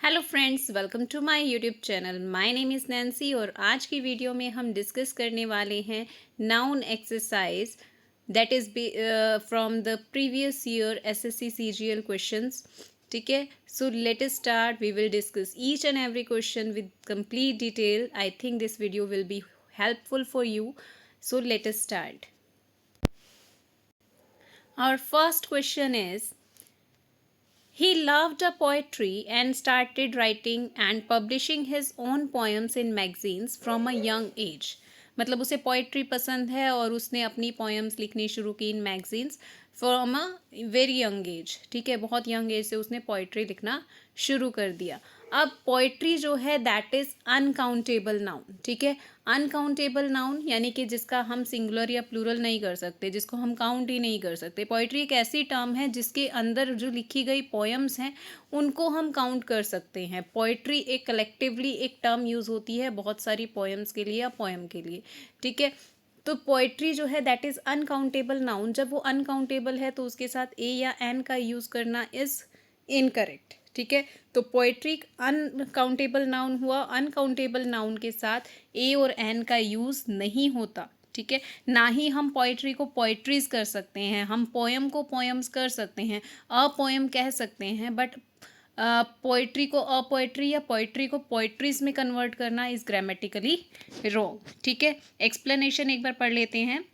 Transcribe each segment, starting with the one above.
Hello friends, welcome to my YouTube channel. My name is Nancy और आज की video में हम डिस्कस करने वाले हैं noun exercise that is from the previous year SSC CGL questions. ठीक है, so let us start. We will discuss each and every question with complete detail. I think this video will be helpful for you, so let us start. Our first question is he loved a poetry and started writing and publishing his own poems in magazines from a young age. मतलब उसे poetry पसंद है और उसने अपनी poems लिखनी शुरू की in magazines from a very young age. ठीक है, बहुत यंग एज से उसने पोइट्री लिखना शुरू कर दिया। अब पोइट्री जो है दैट इज़ अनकाउंटेबल नाउन। ठीक है, अनकाउंटेबल नाउन यानी कि जिसका हम सिंगुलर या प्लूरल नहीं कर सकते, जिसको हम काउंट ही नहीं कर सकते। पोइट्री एक ऐसी टर्म है जिसके अंदर जो लिखी गई पोएम्स हैं उनको हम काउंट कर सकते हैं। पोइट्री एक कलेक्टिवली एक टर्म यूज़ होती है बहुत सारी पोएम्स के लिए या पोएम के लिए। ठीक है, तो पोइट्री जो है दैट इज़ अनकाउंटेबल नाउन। जब वो अनकाउंटेबल है तो उसके साथ ए या एन का यूज़ करना इज़ इनकरेक्ट। ठीक है, तो पोइट्री अनकाउंटेबल नाउन हुआ। अनकाउंटेबल नाउन के साथ ए और एन का यूज़ नहीं होता। ठीक है, ना ही हम पोइट्री को पोइट्रीज कर सकते हैं, हम पोएम को पोएम्स कर सकते हैं, अ पोएम कह सकते हैं, बट पोइट्री को अ पोइट्री या पोइट्री को पोइट्रीज में कन्वर्ट करना इज़ ग्रामेटिकली रॉन्ग। ठीक है, एक्सप्लेनेशन एक बार पढ़ लेते हैं।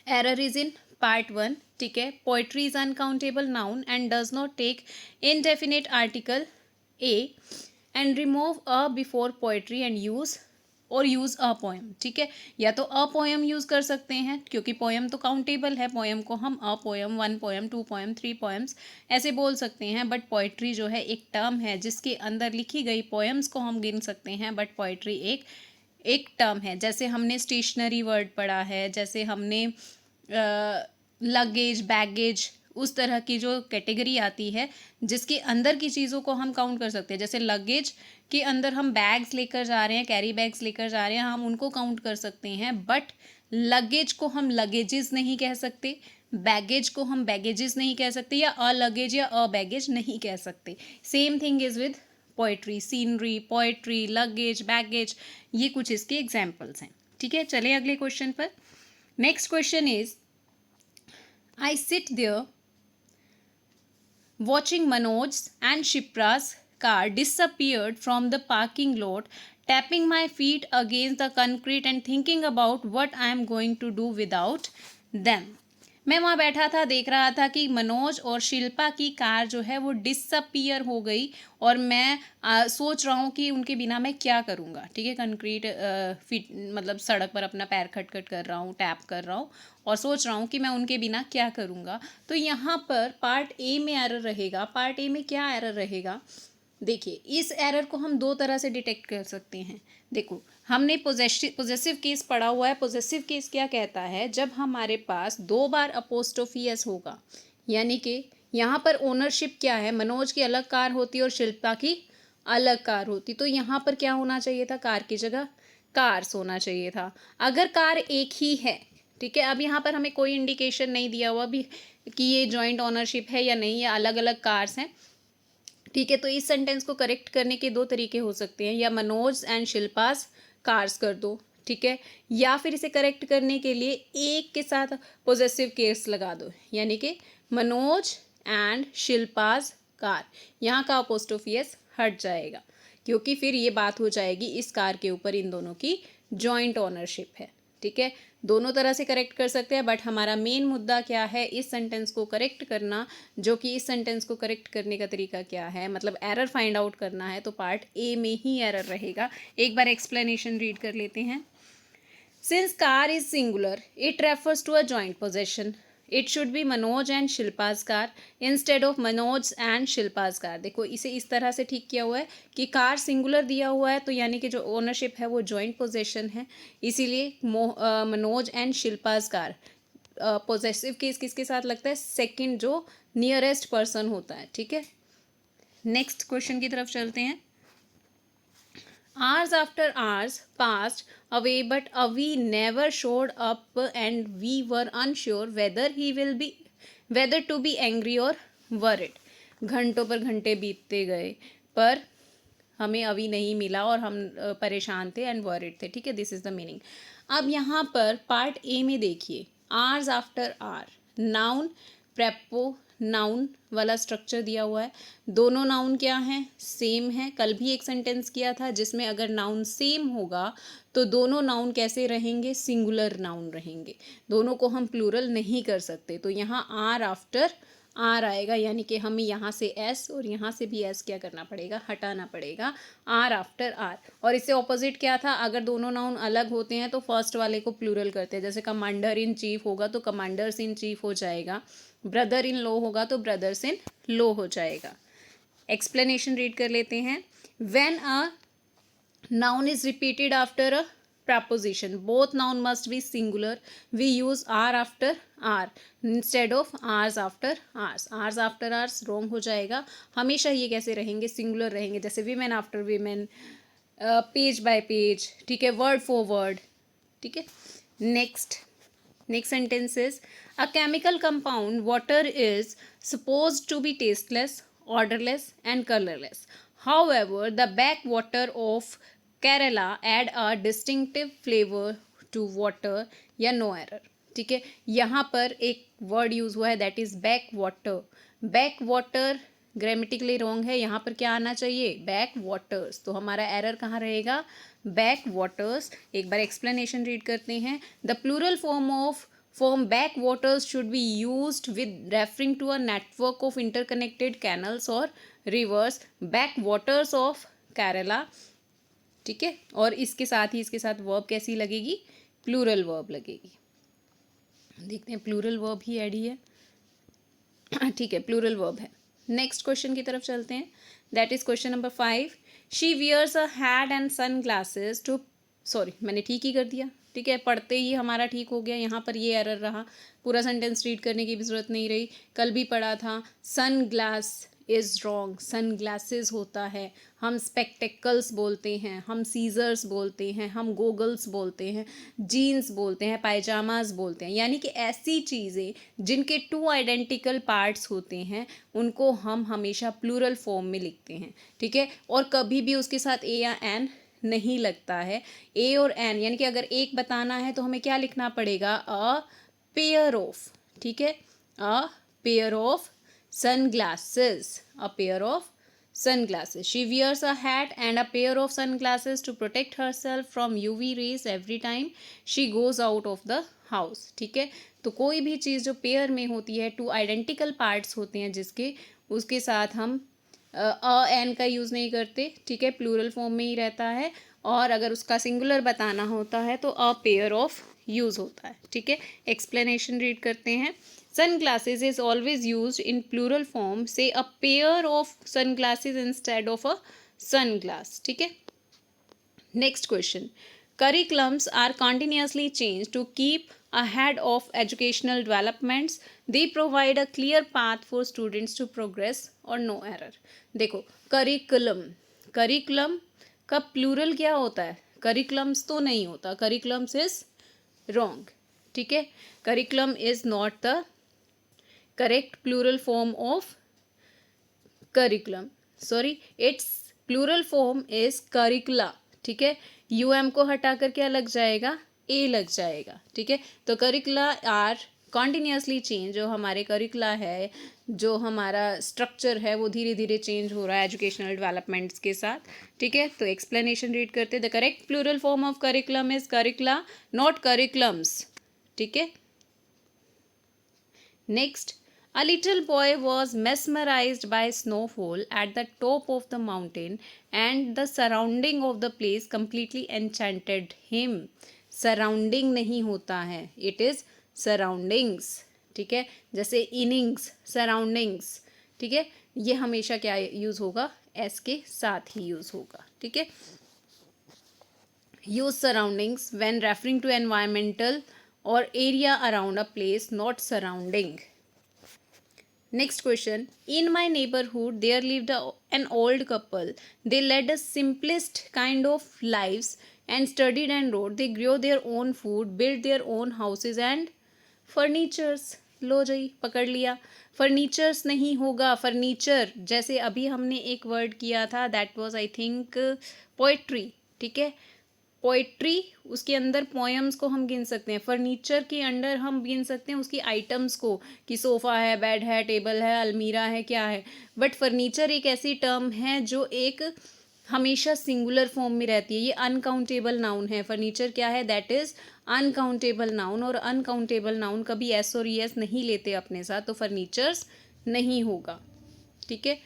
Error is in part 1। ठीक है, poetry is uncountable noun and does not take indefinite article a and remove a before poetry and use a poem. ठीक है, या तो अ पोएम यूज़ कर सकते हैं क्योंकि पोएम तो काउंटेबल है। पोएम को हम a poem, 1 poem, 2 poem, 3 poems ऐसे बोल सकते हैं। बट पोइट्री जो है एक टर्म है जिसके अंदर लिखी गई पोएम्स को हम गिन सकते हैं। बट पोइट्री एक टर्म है। जैसे हमने स्टेशनरी वर्ड पढ़ा है, जैसे हमने लगेज, बैगेज, उस तरह की जो कैटेगरी आती है जिसके अंदर की चीज़ों को हम काउंट कर सकते हैं। जैसे लगेज के अंदर हम बैग्स लेकर जा रहे हैं, कैरी बैग्स लेकर जा रहे हैं, हम उनको काउंट कर सकते हैं। बट लगेज को हम लगेजेस नहीं कह सकते, बैगेज को हम बैगेजेस नहीं कह सकते, या अ लगेज या अ बैगेज नहीं कह सकते। Same thing is with poetry. Scenery, poetry, luggage, baggage, ये कुछ इसके एग्जाम्पल्स हैं। ठीक है, चले अगले क्वेश्चन पर। Next question is I sit there watching Manoj's and Shipra's car disappeared from the parking lot, tapping my feet against the concrete and thinking about what I am going to do without them. मैं वहाँ बैठा था, देख रहा था कि मनोज और शिल्पा की कार जो है वो डिसअपियर हो गई और मैं सोच रहा हूँ कि उनके बिना मैं क्या करूँगा। ठीक है, कंक्रीट फीट मतलब सड़क पर अपना पैर खटखट कर रहा हूँ, टैप कर रहा हूँ और सोच रहा हूँ कि मैं उनके बिना क्या करूँगा। तो यहाँ पर पार्ट ए में एरर रहेगा। पार्ट ए में क्या एरर रहेगा? देखिए, इस एरर को हम दो तरह से डिटेक्ट कर सकते हैं। देखो, हमने पोजेसिव केस पढ़ा हुआ है। पोजेसिव केस क्या कहता है? जब हमारे पास 2 बार अपोस्ट्रोफी एस होगा, यानी कि यहाँ पर ओनरशिप क्या है? मनोज की अलग कार होती और शिल्पा की अलग कार होती, तो यहाँ पर क्या होना चाहिए था? कार की जगह कार्स होना चाहिए था। अगर कार एक ही है, ठीक है, अब यहाँ पर हमें कोई इंडिकेशन नहीं दिया हुआ भी कि ये जॉइंट ओनरशिप है या नहीं, या अलग अलग कार्स हैं। ठीक है, तो इस सेंटेंस को करेक्ट करने के 2 तरीके हो सकते हैं, या मनोज एंड शिल्पास कार्स कर दो। ठीक है, या फिर इसे करेक्ट करने के लिए एक के साथ पोजेसिव केस लगा दो, यानी कि मनोज एंड शिल्पास कार। यहाँ का अपोस्ट्रोफी एस हट जाएगा क्योंकि फिर ये बात हो जाएगी इस कार के ऊपर इन दोनों की जॉइंट ओनरशिप है। ठीक है, दोनों तरह से करेक्ट कर सकते हैं, बट हमारा मेन मुद्दा क्या है? इस सेंटेंस को करेक्ट करना। जो कि इस सेंटेंस को करेक्ट करने का तरीका क्या है, मतलब एरर फाइंड आउट करना है, तो पार्ट ए में ही एरर रहेगा। एक बार एक्सप्लेनेशन रीड कर लेते हैं। Since car is singular, it refers to a joint possession. It should be Manoj and Shilpa's car instead of Manoj and Shilpa's car. देखो, इसे इस तरह से ठीक किया हुआ है कि कार सिंगुलर दिया हुआ है, तो यानी कि जो ओनरशिप है वो जॉइंट पोजेशन है, इसीलिए Manoj and Shilpa's car. Possessive case किसके साथ लगता है? सेकंड जो नियरेस्ट पर्सन होता है। ठीक है, नेक्स्ट क्वेश्चन की तरफ चलते हैं। Hours after hours passed away, but Avi never showed up, and we were unsure whether to be angry or worried. घंटों पर घंटे बीतते गए पर हमें अभी नहीं मिला और हम परेशान थे एंड वरिड थे, ठीक है, दिस इज द मीनिंग। अब यहाँ पर पार्ट ए में देखिए, R's after R, noun prepo noun वाला स्ट्रक्चर दिया हुआ है। दोनों नाउन क्या हैं, सेम है। कल भी एक सेंटेंस किया था जिसमें अगर नाउन सेम होगा तो दोनों नाउन कैसे रहेंगे, सिंगुलर नाउन रहेंगे, दोनों को हम प्लूरल नहीं कर सकते। तो यहाँ आर आफ्टर आर आएगा, यानी कि हमें यहाँ से एस और यहाँ से भी एस क्या करना पड़ेगा, हटाना पड़ेगा, आर आफ्टर आर। और इससे ऑपोजिट क्या था, अगर दोनों नाउन अलग होते हैं तो फर्स्ट वाले को प्लूरल करते हैं। जैसे कमांडर इन चीफ होगा तो कमांडर्स इन चीफ हो जाएगा, ब्रदर इन लॉ होगा तो ब्रदर्स इन लॉ हो जाएगा। एक्सप्लेनेशन रीड कर लेते हैं। When a noun is repeated after a preposition, both noun must be singular, we use are after are instead of ours after ours। ours after ours wrong हो जाएगा, हमेशा ये कैसे रहेंगे, सिंगुलर रहेंगे। जैसे women after women, page bye page, ठीक है, वर्ड फॉर वर्ड, ठीक है। Next sentence is, a chemical compound water is supposed to be tasteless, odorless and colorless, however the backwater of Kerala add a distinctive flavor to water, या no error, ठीक है। यहाँ पर एक word use हुआ है that is back water. Back water grammatically wrong है, यहाँ पर क्या आना चाहिए, बैक वाटर्स। तो हमारा एरर कहाँ रहेगा, बैक वाटर्स। एक बार एक्सप्लेनेशन रीड करते हैं। The plural form backwaters should be used with referring to a network of interconnected canals or rivers, backwaters of Kerala, ठीक है। और इसके साथ वर्ब कैसी लगेगी, प्लूरल वर्ब लगेगी। देखते हैं, प्लूरल वर्ब ही ऐड ही है, ठीक है, प्लूरल वर्ब है। नेक्स्ट क्वेश्चन की तरफ चलते हैं, that is question number 5। She wears a hat and sunglasses too, sorry मैंने ठीक ही कर दिया, ठीक है, पढ़ते ही हमारा ठीक हो गया। यहाँ पर ये एरर रहा, पूरा सेंटेंस रीड करने की भी ज़रूरत नहीं रही। कल भी पढ़ा था, sunglass is wrong, sunglasses होता है। हम स्पेक्टेकल्स बोलते हैं, हम सीजर्स बोलते हैं, हम गोगल्स बोलते हैं, जीन्स बोलते हैं, पायजामाज बोलते हैं। यानी कि ऐसी चीज़ें जिनके टू आइडेंटिकल पार्ट्स होते हैं उनको हम हमेशा प्लूरल फॉर्म में लिखते हैं, ठीक है। और कभी भी उसके साथ ए या एन नहीं लगता है। ए और एन यानी कि अगर एक बताना है तो हमें क्या लिखना पड़ेगा, अ पेयर ऑफ, ठीक है, a pair of sunglasses, a pair of sunglasses। She wears a hat and a pair of sunglasses to protect herself from UV rays every time she goes out of the house, ठीक है। तो कोई भी चीज़ जो pair में होती है, two identical parts होते हैं जिसके, उसके साथ हम एन का यूज़ नहीं करते, ठीक है, प्लूरल फॉर्म में ही रहता है। और अगर उसका सिंगुलर बताना होता है तो अ पेयर ऑफ यूज़ होता है, ठीक है। एक्सप्लेनेशन रीड करते हैं। Sunglasses is always used in plural form, say a pair of sunglasses instead of a sunglass, ठीक है। Next question, curriculums are continuously changed to keep ahead of educational developments, they provide a clear path for students to progress or no error। देखो, curriculum का plural क्या होता है, curriculums तो नहीं होता, करिकुलम्स इज रॉन्ग, ठीक है। Curriculum is not the correct plural form of curriculum, sorry, it's plural form is curricula, ठीक है। यूएम को हटाकर क्या लग जाएगा, ए लग जाएगा, ठीक है। तो करिकुला आर कॉन्टिन्यूसली चेंज, जो हमारे करिकुला है, जो हमारा स्ट्रक्चर है वो धीरे धीरे चेंज हो रहा है एजुकेशनल डेवलपमेंट्स के साथ, ठीक है। तो एक्सप्लेनेशन रीड करते हैं। The correct plural form of curriculum is curricula, not curriculums, ठीक है। Next, a little boy was mesmerized by snowfall at the top of the mountain and the surrounding of the place completely enchanted him। Surrounding नहीं होता है, it is surroundings, ठीक है। जैसे innings, surroundings, ठीक है, ये हमेशा क्या यूज़ होगा, एस के साथ ही यूज़ होगा, ठीक है। use surroundings when referring to environmental or area around a place, not surrounding। Next question, in my neighborhood there lived an old couple, they led a simplest kind of lives and studied and wrote, they grew their own food, built their own houses and furnitures, लो जी पकड़ लिया। Furnitures नहीं होगा, furniture जैसे अभी हमने एक word किया था that was I think poetry, ठीक है। पोएट्री उसके अंदर पोएम्स को हम गिन सकते हैं, फर्नीचर के अंडर हम गिन सकते हैं उसकी आइटम्स को कि सोफ़ा है, बेड है, टेबल है, अलमीरा है, क्या है। बट फर्नीचर एक ऐसी टर्म है जो एक हमेशा सिंगुलर फॉर्म में रहती है, ये अनकाउंटेबल नाउन है। फर्नीचर क्या है, दैट इज अनकाउंटेबल नाउन, और अनकाउंटेबल नाउन कभी एस और एस नहीं लेते अपने साथ, तो फर्नीचर्स नहीं होगा, ठीक है।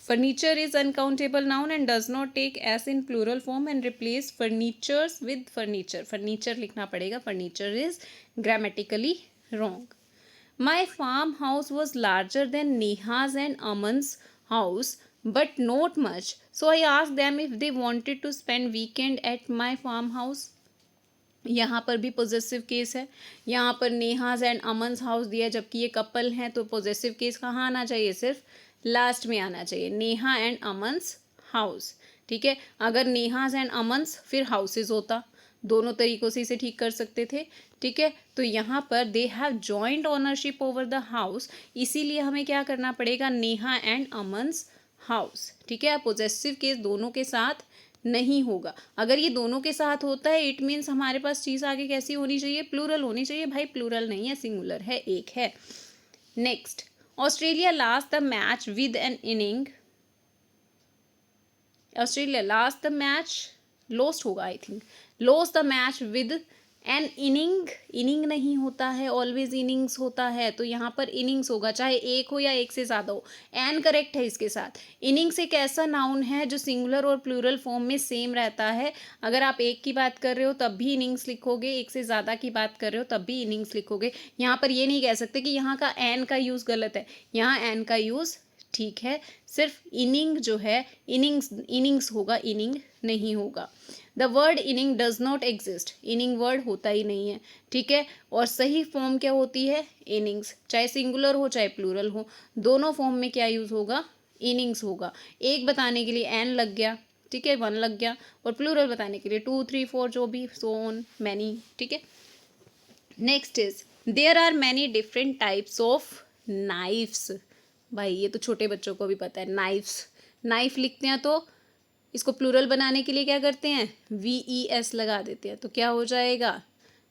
Furniture is uncountable noun and does not take S in plural form and replace furnitures with furniture, furniture लिखना पड़ेगा, furniture is grammatically wrong. My farmhouse was larger than Neha's and Aman's house, but not much. So I asked them if they wanted to spend weekend at my farmhouse. यहाँ पर भी possessive case है, यहाँ पर Neha's and अमन्स house दिया है, जबकि ये कपल हैं, तो पोजेसिव केस कहाँ आना चाहिए, सिर्फ लास्ट में आना चाहिए, नेहा एंड अमन्स हाउस, ठीक है। अगर नेहाज एंड अमन्स फिर हाउसेज होता, दोनों तरीक़ों से इसे ठीक कर सकते थे, ठीक है। तो यहाँ पर they have joint ownership over the house, इसीलिए हमें क्या करना पड़ेगा, नेहा एंड अमन्स हाउस, ठीक है। पोजेसिव केस दोनों के साथ नहीं होगा। अगर ये दोनों के साथ होता है इट मीन्स हमारे पास चीज़ आगे कैसी होनी चाहिए, प्लूरल होनी चाहिए। भाई प्लूरल नहीं है, सिंगुलर है, एक है। Next, Australia last the match with an inning, Australia last the match, lost होगा I think, lost the match with an inning, inning नहीं होता है, ऑलवेज इनिंग्स होता है, तो यहाँ पर इनिंग्स होगा, चाहे एक हो या एक से ज़्यादा हो। एन करेक्ट है इसके साथ। इनिंग्स एक ऐसा नाउन है जो सिंगुलर और प्लूरल फॉर्म में सेम रहता है। अगर आप एक की बात कर रहे हो तब भी इनिंग्स लिखोगे, एक से ज़्यादा की बात कर रहे हो तब भी इनिंग्स लिखोगे। यहाँ पर ये नहीं कह सकते कि यहाँ का एन का यूज़ गलत है, यहाँ एन का यूज़ ठीक है, सिर्फ इनिंग जो है, इनिंग्स होगा, इनिंग नहीं होगा। The word inning does not exist, inning word होता ही नहीं है, ठीक है। और सही फॉर्म क्या होती है, इनिंग्स, चाहे सिंगुलर हो चाहे प्लूरल हो, दोनों फॉर्म में क्या यूज़ होगा, इनिंग्स होगा। एक बताने के लिए एन लग गया, ठीक है, वन लग गया, और प्लूरल बताने के लिए 2 3 4 जो भी, सो ऑन मैनी, ठीक है। Next is there are many different types of knifes. भाई ये तो छोटे बच्चों को भी पता है, नाइफ्स, नाइफ लिखते हैं तो इसको प्लूरल बनाने के लिए क्या करते हैं, VES लगा देते हैं, तो क्या हो जाएगा,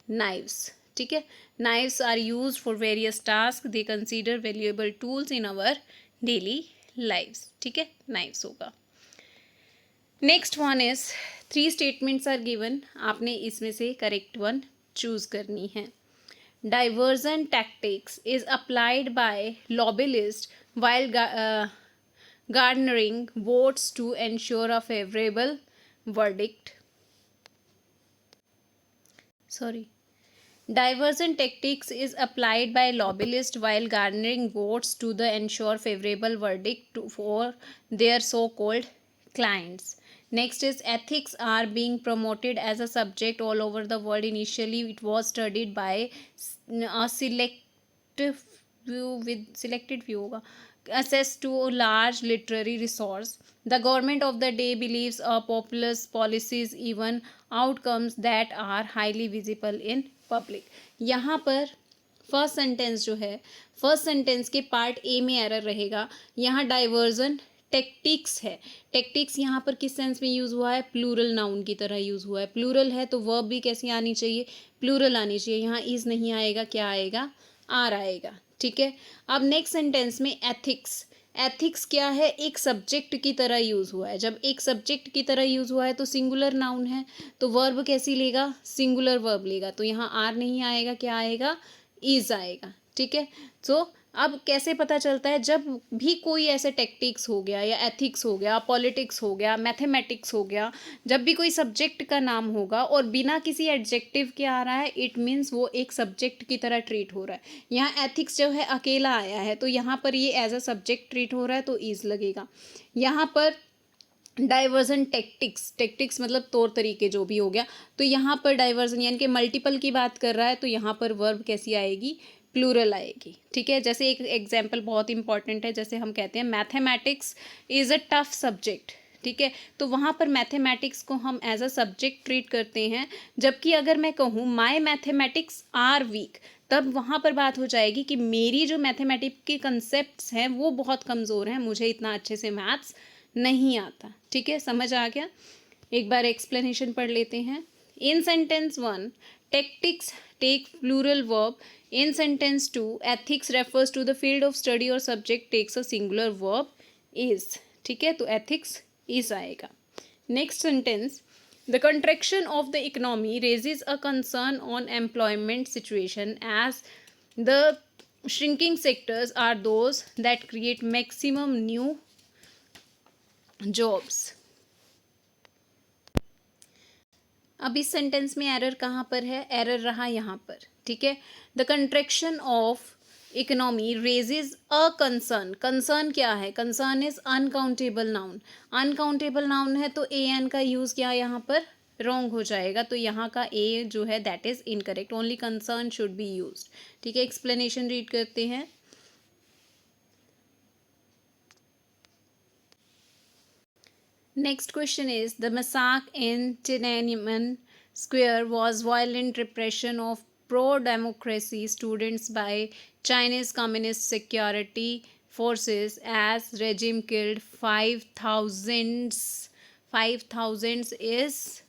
नाइव्स, ठीक है। Knives are use for various task, they consider valuable tools in our daily lives, ठीक है, नाइव्स होगा। Next one is 3 statements are given, आपने इसमें से करेक्ट वन चूज करनी है। Diversion tactics is applied by lobbyists while garnering votes to ensure a favorable verdict. Diversion tactics is applied by lobbyists while garnering votes to ensure favorable verdict for their so-called clients. Next is ethics are being promoted as a subject all over the world. Initially, it was studied by a selected few access to a large literary resource. The government of the day believes a populous policies even outcomes that are highly visible in public. यहाँ पर first sentence जो है, first sentence के part A में error रहेगा। यहाँ diversion tactics है, tactics यहाँ पर किस सेंस में यूज़ हुआ है, प्लूरल नाउन की तरह यूज़ हुआ है। प्लूरल है तो वर्ब भी कैसी आनी चाहिए, प्लूरल आनी चाहिए। यहाँ इज़ नहीं आएगा, क्या आएगा, आर आएगा, ठीक है। अब नेक्स्ट सेंटेंस में एथिक्स, एथिक्स क्या है, एक सब्जेक्ट की तरह यूज़ हुआ है। जब एक सब्जेक्ट की तरह यूज़ हुआ है तो सिंगुलर नाउन है, तो वर्ब कैसी लेगा, सिंगुलर वर्ब लेगा, तो यहाँ आर नहीं आएगा, क्या आएगा, इज़ आएगा, ठीक है। सो अब कैसे पता चलता है, जब भी कोई ऐसे टेक्टिक्स हो गया या एथिक्स हो गया, पॉलिटिक्स हो गया, मैथमेटिक्स हो गया, जब भी कोई सब्जेक्ट का नाम होगा और बिना किसी एडजेक्टिव के आ रहा है, इट मीन्स वो एक सब्जेक्ट की तरह ट्रीट हो रहा है। यहाँ एथिक्स जो है अकेला आया है, तो यहाँ पर ये एज अ सब्जेक्ट ट्रीट हो रहा है, तो इज लगेगा। यहाँ पर डाइवर्जन टेक्टिक्स, टेक्टिक्स मतलब तौर तरीके जो भी हो गया, तो यहाँ पर डाइवर्जन यानी कि मल्टीपल की बात कर रहा है, तो यहाँ पर वर्ब कैसी आएगी, प्लूरल आएगी, ठीक है। जैसे एक एग्जांपल बहुत इंपॉर्टेंट है, जैसे हम कहते हैं mathematics is a tough subject, ठीक है, तो वहाँ पर मैथमेटिक्स को हम एज अ सब्जेक्ट ट्रीट करते हैं। जबकि अगर मैं कहूँ माय मैथमेटिक्स आर वीक, तब वहाँ पर बात हो जाएगी कि मेरी जो मैथमेटिक्स के कंसेप्ट्स हैं वो बहुत कमज़ोर हैं, मुझे इतना अच्छे से मैथ्स नहीं आता। ठीक है, समझ आ गया। एक बार एक्सप्लेनेशन पढ़ लेते हैं। इन sentence 1 tactics take plural verb. In sentence 2 ethics refers to the field of study or subject takes a singular verb is. ठीक है, तो ethics is आएगा। Next sentence the contraction of the economy raises a concern on employment situation as the shrinking sectors are those that create maximum new jobs. अब इस sentence में error कहाँ पर है? एरर रहा यहाँ पर। ठीक है, the contraction of economy raises a concern. Concern क्या है? Concern is uncountable noun. Uncountable noun है तो ए एन का यूज़ क्या यहाँ पर रॉन्ग हो जाएगा, तो यहाँ का ए जो है that is incorrect. Only concern should be used. ठीक है, एक्सप्लेनेशन रीड करते हैं। Next question is the massacre in Tiananmen Square was violent repression of pro-democracy students by Chinese Communist Security Forces as regime killed 5,000. 5,000 is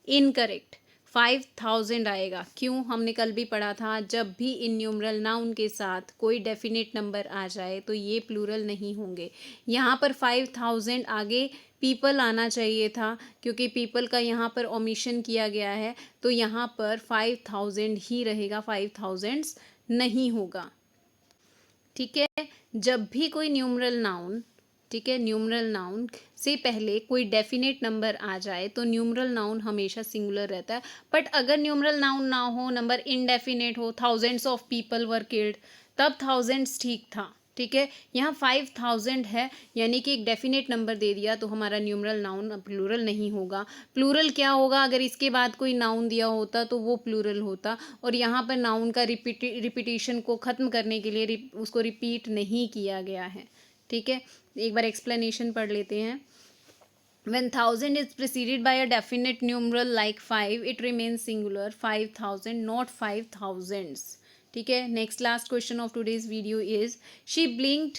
incorrect. 5,000 आएगा। क्यों? हमने कल भी पढ़ा था, जब भी इन न्यूमरल नाउन के साथ कोई डेफिनेट नंबर आ जाए तो ये प्लूरल नहीं होंगे। यहाँ पर 5,000 आगे पीपल आना चाहिए था, क्योंकि पीपल का यहाँ पर ओमिशन किया गया है, तो यहाँ पर 5,000 ही रहेगा, 5,000 नहीं होगा। ठीक है, जब भी कोई न्यूमरल नाउन, ठीक है, न्यूमरल नाउन से पहले कोई डेफिनेट नंबर आ जाए तो न्यूमरल नाउन हमेशा सिंगुलर रहता है। बट अगर न्यूमरल नाउन ना हो, नंबर इनडेफिनेट हो, thousands of people were killed, तब थाउजेंड्स ठीक था। ठीक है, यहाँ 5,000 है, यानी कि एक डेफिनेट नंबर दे दिया तो हमारा न्यूमरल नाउन प्लूरल नहीं होगा। प्लूरल क्या होगा? अगर इसके बाद कोई नाउन दिया होता तो वो प्लूरल होता, और यहाँ पर नाउन का रिपीटिशन को ख़त्म करने के लिए उसको रिपीट नहीं किया गया है। ठीक है, एक बार एक्सप्लेनेशन पढ़ लेते हैं। When 1,000 is preceded by a definite numeral like 5, it remains singular 5,000, not 5,000s. ठीक है, next last question of today's video is she blinked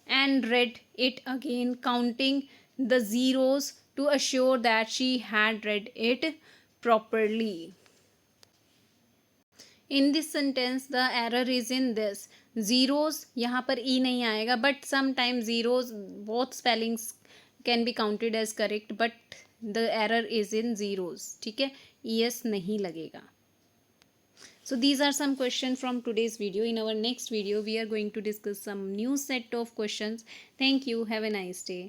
and read it again, counting the zeros to assure that she had read it properly. In this sentence the error is in this. Zeros यहाँ पर ई नहीं आएगा, but sometimes zeros both spellings can be counted as correct, but the error is in zeros. ठीक है, es नहीं लगेगा. So these are some questions from today's video. In our next video we are going to discuss some new set of questions. Thank you. Have a nice day.